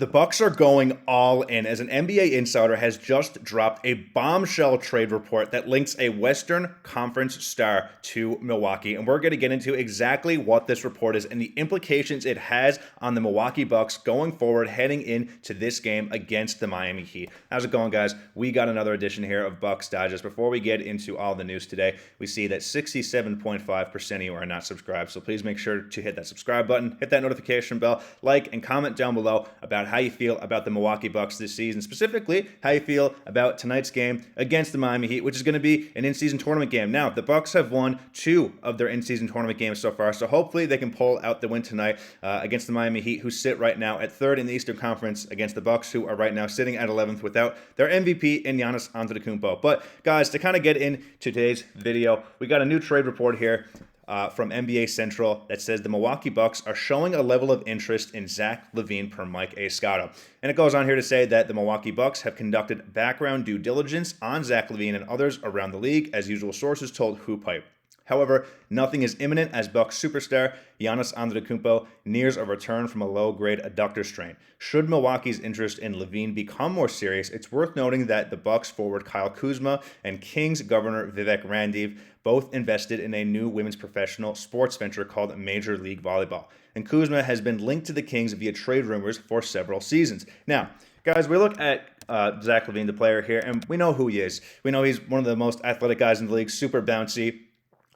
The Bucks are going all in as an NBA insider has just dropped a bombshell trade report that links a Western Conference star to Milwaukee. And we're going to get into exactly what this report is and the implications it has on the Milwaukee Bucks going forward heading into this game against the Miami Heat. How's it going, guys? We got another edition here of Bucks Digest. Before we get into all the news today, we see that 67.5% of you are not subscribed. So please make sure to hit that subscribe button, hit that notification bell, like, and comment down below about how you feel about the Milwaukee Bucks this season, specifically how you feel about tonight's game against the Miami Heat, which is going to be an in-season tournament game. Now, the Bucks have won 2 of their in-season tournament games so far, so hopefully they can pull out the win tonight against the Miami Heat, who sit right now at 3rd in the Eastern Conference against the Bucks, who are right now sitting at 11th without their MVP in Giannis Antetokounmpo. But guys, to kind of get into today's video, we got a new trade report here from NBA Central that says the Milwaukee Bucks are showing a level of interest in Zach LaVine per Mike A. Scotto. And it goes on here to say that the Milwaukee Bucks have conducted background due diligence on Zach LaVine and others around the league, as usual sources told Hoop Hype. However, nothing is imminent as Bucks superstar Giannis Antetokounmpo nears a return from a low-grade adductor strain. Should Milwaukee's interest in LaVine become more serious, it's worth noting that the Bucks forward Kyle Kuzma and Kings governor Vivek Randive both invested in a new women's professional sports venture called Major League Volleyball. And Kuzma has been linked to the Kings via trade rumors for several seasons. Now, guys, we look at Zach LaVine, the player here, and we know who he is. We know he's one of the most athletic guys in the league, super bouncy.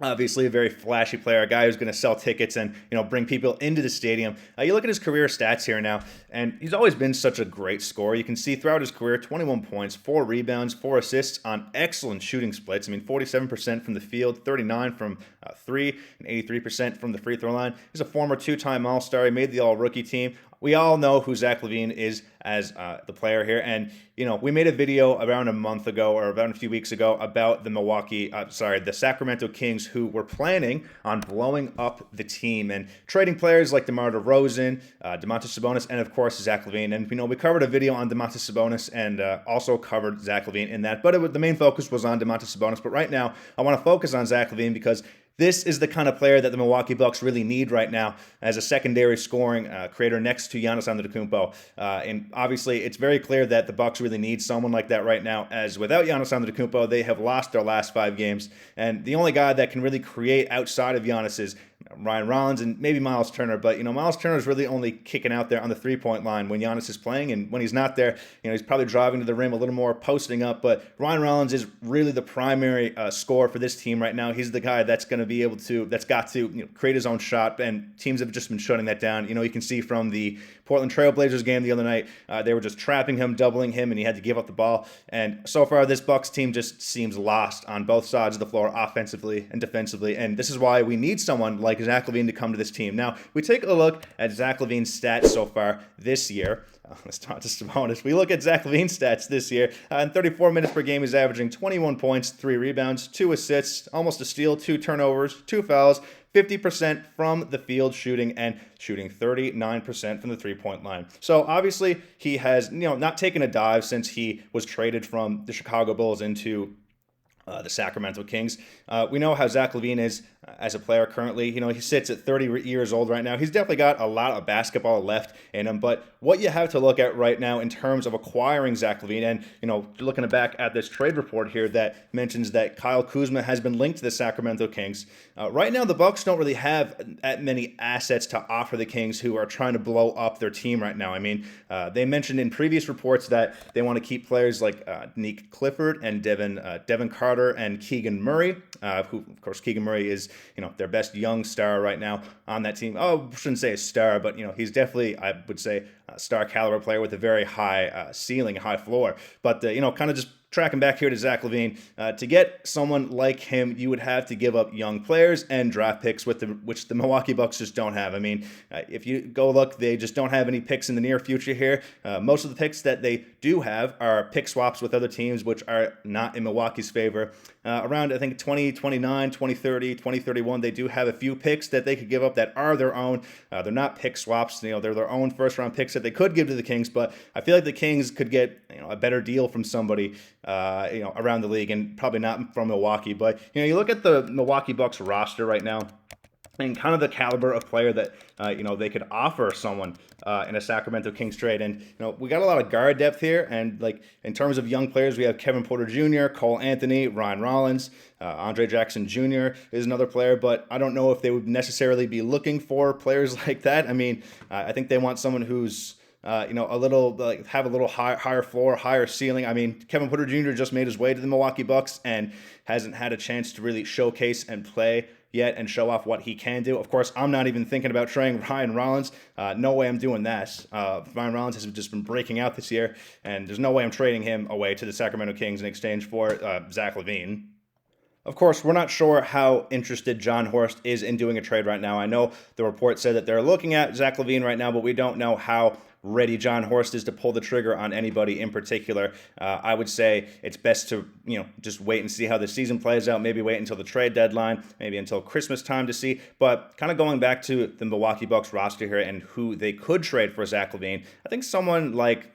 Obviously, a very flashy player, a guy who's going to sell tickets and bring people into the stadium. You look at his career stats here now, and he's always been such a great scorer. You can see throughout his career, 21 points, 4 rebounds, 4 assists on excellent shooting splits. I mean, 47% from the field, 39 from 3, and 83% from the free throw line. He's a former 2-time All-Star. He made the All-Rookie team. We all know who Zach LaVine is as the player here. And, we made a video around a month ago or about a few weeks ago about the Sacramento Kings, who were planning on blowing up the team and trading players like DeMar DeRozan, Domantas Sabonis, and, of course, Zach LaVine. And, we covered a video on Domantas Sabonis and also covered Zach LaVine in that. But the main focus was on Domantas Sabonis. But right now, I want to focus on Zach LaVine because this is the kind of player that the Milwaukee Bucks really need right now as a secondary scoring creator next to Giannis Antetokounmpo. And obviously, it's very clear that the Bucks really need someone like that right now, as without Giannis Antetokounmpo, they have lost their last 5 games. And the only guy that can really create outside of Giannis is Ryan Rollins and maybe Miles Turner. But, Miles Turner is really only kicking out there on the three-point line when Giannis is playing. And when he's not there, he's probably driving to the rim a little more, posting up. But Ryan Rollins is really the primary scorer for this team right now. He's the guy that's going to be able to, that's got to create his own shot. And teams have just been shutting that down. You can see from the Portland Trail Blazers game the other night, they were just trapping him, doubling him, and he had to give up the ball. And so far, this Bucks team just seems lost on both sides of the floor, offensively and defensively. And this is why we need someone like Zach LaVine to come to this team. Now, we take a look at Zach LaVine's stats so far this year. Let's talk to Sabonis. We look at Zach LaVine's stats this year. In 34 minutes per game, he's averaging 21 points, 3 rebounds, 2 assists, almost a steal, 2 turnovers, 2 fouls, 50% from the field shooting, and shooting 39% from the three-point line. So obviously, he has not taken a dive since he was traded from the Chicago Bulls into the Sacramento Kings. We know how Zach LaVine is as a player currently. He sits at 30 years old right now. He's definitely got a lot of basketball left in him. But what you have to look at right now in terms of acquiring Zach LaVine, and looking back at this trade report here that mentions that Kyle Kuzma has been linked to the Sacramento Kings. Right now, the Bucks don't really have that many assets to offer the Kings, who are trying to blow up their team right now. I mean, they mentioned in previous reports that they want to keep players like Nick Clifford and Devin Carter and Keegan Murray, who, of course, Keegan Murray is their best young star right now on that team. Oh, I shouldn't say a star, but he's definitely, I would say, a star caliber player with a very high ceiling, high floor. But kind of just tracking back here to Zach LaVine, to get someone like him, you would have to give up young players and draft picks, which the Milwaukee Bucks just don't have. I mean, if you go look, they just don't have any picks in the near future here. Most of the picks that they do have are pick swaps with other teams, which are not in Milwaukee's favor. Around, I think, 2029, 2030, 2031, they do have a few picks that they could give up that are their own. They're not pick swaps. They're their own first-round picks that they could give to the Kings, but I feel like the Kings could get a better deal from somebody around the league, and probably not from Milwaukee. But you look at the Milwaukee Bucks roster right now. and kind of the caliber of player that they could offer someone in a Sacramento Kings trade. And we got a lot of guard depth here, and like in terms of young players, we have Kevin Porter Jr., Cole Anthony, Ryan Rollins, Andre Jackson Jr. is another player, but I don't know if they would necessarily be looking for players like that. I mean, I think they want someone who's a little have a little higher floor, higher ceiling. I mean, Kevin Porter Jr. just made his way to the Milwaukee Bucks and hasn't had a chance to really showcase and play yet and show off what he can do. Of course, I'm not even thinking about trading Ryan Rollins. No way I'm doing that. Ryan Rollins has just been breaking out this year, and there's no way I'm trading him away to the Sacramento Kings in exchange for Zach LaVine. Of course, we're not sure how interested John Horst is in doing a trade right now. I know the report said that they're looking at Zach LaVine right now, but we don't know how ready John Horst is to pull the trigger on anybody in particular. I would say it's best to just wait and see how the season plays out. Maybe wait until the trade deadline, maybe until Christmas time to see. But kind of going back to the Milwaukee Bucks roster here and who they could trade for Zach LaVine, I think someone like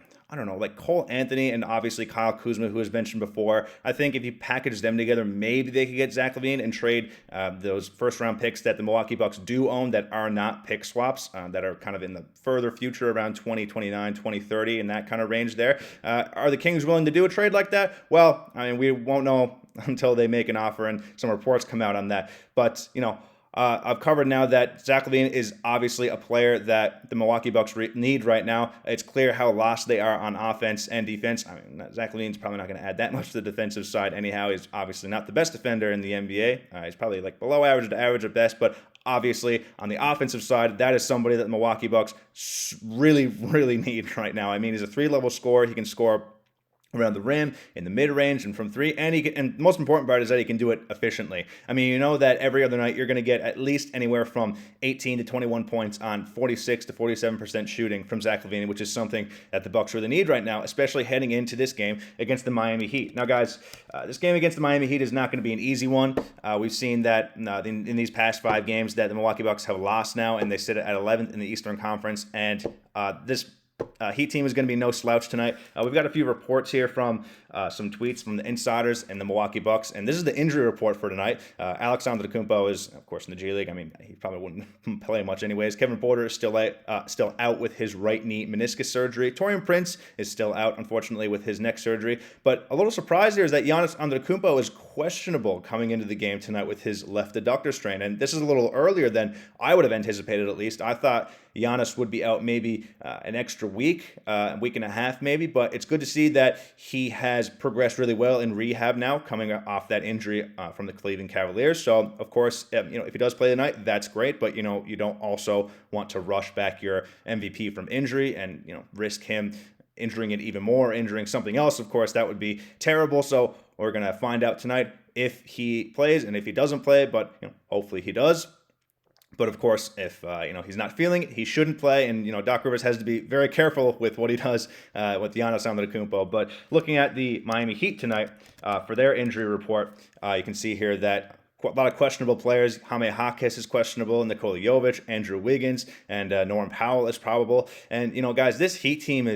Cole Anthony and obviously Kyle Kuzma, who was mentioned before. I think if you package them together, maybe they could get Zach LaVine and trade those first-round picks that the Milwaukee Bucks do own that are not pick swaps, that are kind of in the further future around 2029, 2030, in that kind of range there. Are the Kings willing to do a trade like that? Well, I mean, we won't know until they make an offer and some reports come out on that. But, I've covered now that Zach LaVine is obviously a player that the Milwaukee Bucks need right now. It's clear how lost they are on offense and defense. I mean, Zach LaVine's probably not going to add that much to the defensive side anyhow. He's obviously not the best defender in the NBA. He's probably like below average to average at best, but obviously on the offensive side, that is somebody that the Milwaukee Bucks really, really need right now. I mean, he's a 3-level scorer. He can score around the rim, in the mid-range, and from three, and the most important part is that he can do it efficiently. I mean, that every other night you're going to get at least anywhere from 18 to 21 points on 46 to 47% shooting from Zach LaVine, which is something that the Bucks really need right now, especially heading into this game against the Miami Heat. Now, guys, this game against the Miami Heat is not going to be an easy one. We've seen that in these past 5 games that the Milwaukee Bucks have lost now, and they sit at 11th in the Eastern Conference, and this Heat team is going to be no slouch tonight. We've got a few reports here from some tweets from the insiders and the Milwaukee Bucks, and this is the injury report for tonight. Alex Antetokounmpo is, of course, in the G League. I mean, he probably wouldn't play much anyways. Kevin Porter is still out with his right knee meniscus surgery. Taurean Prince is still out, unfortunately, with his neck surgery. But a little surprise here is that Giannis Antetokounmpo is questionable coming into the game tonight with his left adductor strain, and this is a little earlier than I would have anticipated. At least I thought Giannis would be out maybe an extra week, a week and a half maybe, but it's good to see that he has progressed really well in rehab now, coming off that injury from the Cleveland Cavaliers. So, of course, if he does play tonight, that's great, but, you don't also want to rush back your MVP from injury and, risk him injuring it even more, injuring something else. Of course, that would be terrible. So we're going to find out tonight if he plays and if he doesn't play, but, hopefully he does. But of course, if he's not feeling it, he shouldn't play. And Doc Rivers has to be very careful with what he does with Giannis Antetokounmpo. But looking at the Miami Heat tonight for their injury report, you can see here that a lot of questionable players. Jaime Jaquez is questionable, Nikola Jovic, Andrew Wiggins, and Norman Powell is probable. And, guys, this Heat team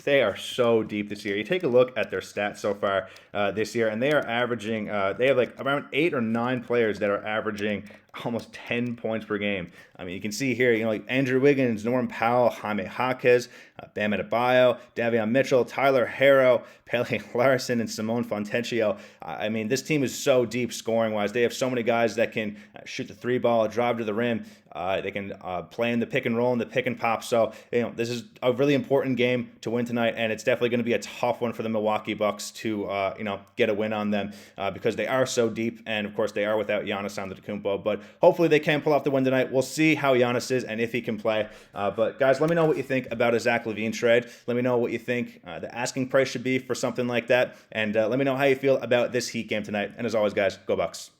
they are so deep this year. You take a look at their stats so far this year, and they are averaging, they have like around 8 or 9 players that are averaging almost 10 points per game. I mean, you can see here, like Andrew Wiggins, Norman Powell, Jaime Jaquez, Bam Adebayo, Davion Mitchell, Tyler Herro, Pele Larson, and Simone Fontecchio. I mean, this team is so deep scoring-wise. They have so many guys that can shoot the 3-ball, drive to the rim. They can play in the pick and roll and the pick and pop. So, this is a really important game to win tonight, and it's definitely going to be a tough one for the Milwaukee Bucks to, get a win on them because they are so deep, and of course they are without Giannis Antetokounmpo. But hopefully they can pull off the win tonight. We'll see how Giannis is and if he can play. But guys, let me know what you think about a Zach LaVine trade. Let me know what you think the asking price should be for something like that, and let me know how you feel about this Heat game tonight. And as always, guys, go Bucks.